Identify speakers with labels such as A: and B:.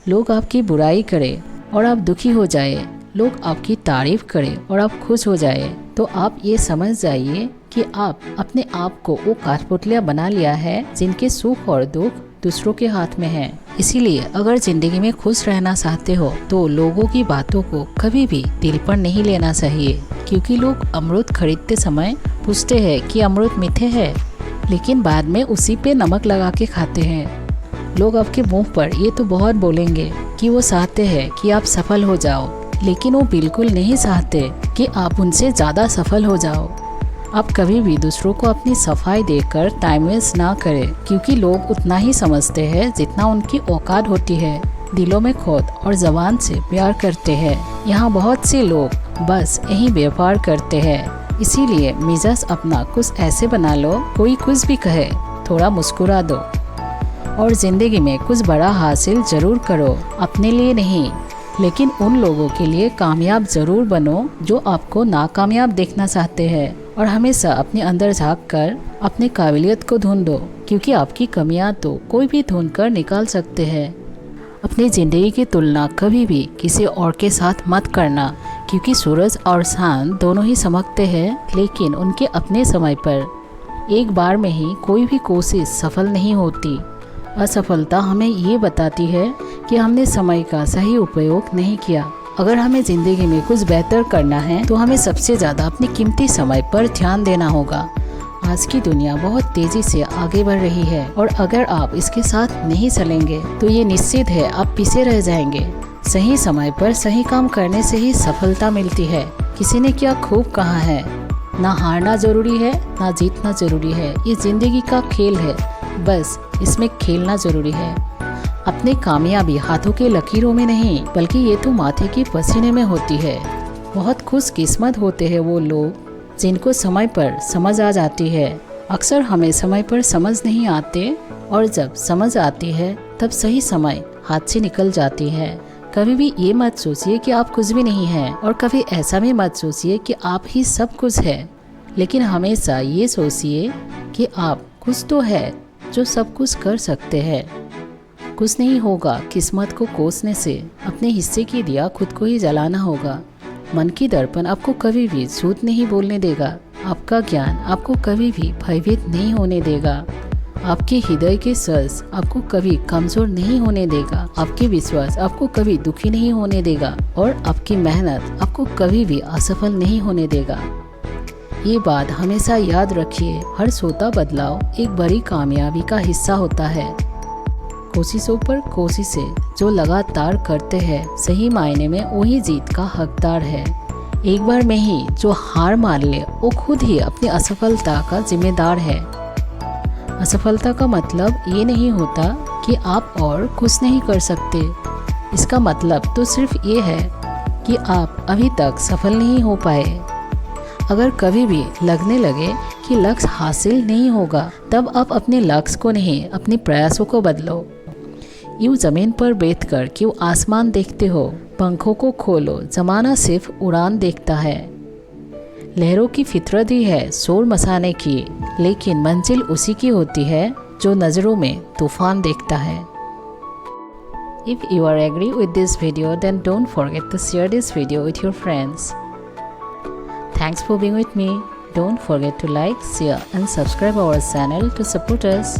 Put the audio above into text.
A: लोग आपकी बुराई करें और आप दुखी हो जाए, लोग आपकी तारीफ करें और आप खुश हो जाए, तो आप ये समझ जाइए कि आप अपने आप को वो कठपुतलियाँ बना लिया है जिनके सुख और दुख दूसरों के हाथ में है। इसीलिए अगर जिंदगी में खुश रहना चाहते हो तो लोगों की बातों को कभी भी दिल पर नहीं लेना चाहिए, क्योंकि लोग अमरूद खरीदते समय पूछते हैं कि अमरूद मीठे हैं, लेकिन बाद में उसी पे नमक लगा के खाते हैं। लोग आपके मुंह पर ये तो बहुत बोलेंगे कि वो चाहते हैं कि आप सफल हो जाओ, लेकिन वो बिल्कुल नहीं चाहते कि आप उनसे ज़्यादा सफल हो जाओ। आप कभी भी दूसरों को अपनी सफाई देकर टाइम वेस्ट ना करें, क्योंकि लोग उतना ही समझते हैं जितना उनकी औकात होती है। दिलों में खोद और जबान से प्यार करते हैं। यहाँ बहुत से लोग बस यही व्यापार करते हैं। इसीलिए मिजाज अपना कुछ ऐसे बना लो, कोई कुछ भी कहे थोड़ा मुस्कुरा दो और ज़िंदगी में कुछ बड़ा हासिल ज़रूर करो। अपने लिए नहीं, लेकिन उन लोगों के लिए कामयाब ज़रूर बनो जो आपको नाकामयाब देखना चाहते हैं। और हमेशा अपने अंदर झांक कर अपने काबिलियत को ढूंढो, क्योंकि आपकी कमियां तो कोई भी ढूंढ कर निकाल सकते हैं। अपनी ज़िंदगी की तुलना कभी भी किसी और के साथ मत करना, क्योंकि सूरज और चांद दोनों ही चमकते हैं, लेकिन उनके अपने समय पर। एक बार में ही कोई भी कोशिश सफल नहीं होती। असफलता हमें ये बताती है कि हमने समय का सही उपयोग नहीं किया। अगर हमें ज़िंदगी में कुछ बेहतर करना है तो हमें सबसे ज़्यादा अपने कीमती समय पर ध्यान देना होगा। आज की दुनिया बहुत तेज़ी से आगे बढ़ रही है और अगर आप इसके साथ नहीं चलेंगे तो ये निश्चित है आप पीछे रह जाएंगे। सही समय पर सही काम करने से ही सफलता मिलती है। किसी ने क्या खूब कहा है, ना हारना जरूरी है ना जीतना जरूरी है, ये ज़िंदगी का खेल है, बस इसमें खेलना जरूरी है। अपनी कामयाबी हाथों के लकीरों में नहीं, बल्कि ये तो माथे के पसीने में होती है। बहुत खुशकिस्मत होते हैं वो लोग जिनको समय पर समझ आ जाती है। अक्सर हमें समय पर समझ नहीं आते और जब समझ आती है तब सही समय हाथ से निकल जाती है। कभी भी ये मत सोचिए कि आप कुछ भी नहीं हैं और कभी ऐसा भी मत सोचिए कि आप ही सब कुछ है, लेकिन हमेशा ये सोचिए कि आप कुछ तो है जो सब कुछ कर सकते हैं। कुछ नहीं होगा किस्मत को कोसने से, अपने हिस्से की दिया खुद को ही जलाना होगा। मन की दर्पण आपको कभी भी झूठ नहीं बोलने देगा। आपका ज्ञान आपको कभी भी भयभीत नहीं होने देगा। आपके हृदय के सर्स आपको कभी कमजोर नहीं होने देगा। आपके विश्वास आपको कभी दुखी नहीं होने देगा और आपकी मेहनत आपको कभी भी असफल नहीं होने देगा। ये बात हमेशा याद रखिए, हर छोटा बदलाव एक बड़ी कामयाबी का हिस्सा होता है। कोशिशों पर कोशिशें जो लगातार करते हैं, सही मायने में वही जीत का हकदार है। एक बार में ही जो हार मान ले वो खुद ही अपनी असफलता का जिम्मेदार है। असफलता का मतलब ये नहीं होता कि आप और कुछ नहीं कर सकते। इसका मतलब तो सिर्फ ये है कि आप अभी तक सफल नहीं हो पाए। अगर कभी भी लगने लगे कि लक्ष्य हासिल नहीं होगा, तब आप अपने लक्ष्य को नहीं, अपने प्रयासों को बदलो। यूँ ज़मीन पर बैठकर क्यों आसमान देखते हो? पंखों को खोलो, ज़माना सिर्फ उड़ान देखता है। लहरों की फितरत ही है शोर मचाने की, लेकिन मंजिल उसी की होती है जो नज़रों में तूफान देखता है। If you are agree with this video, then don't forget to share this video with your friends. Thanks for being with me. Don't forget to like, share and subscribe our channel to support us.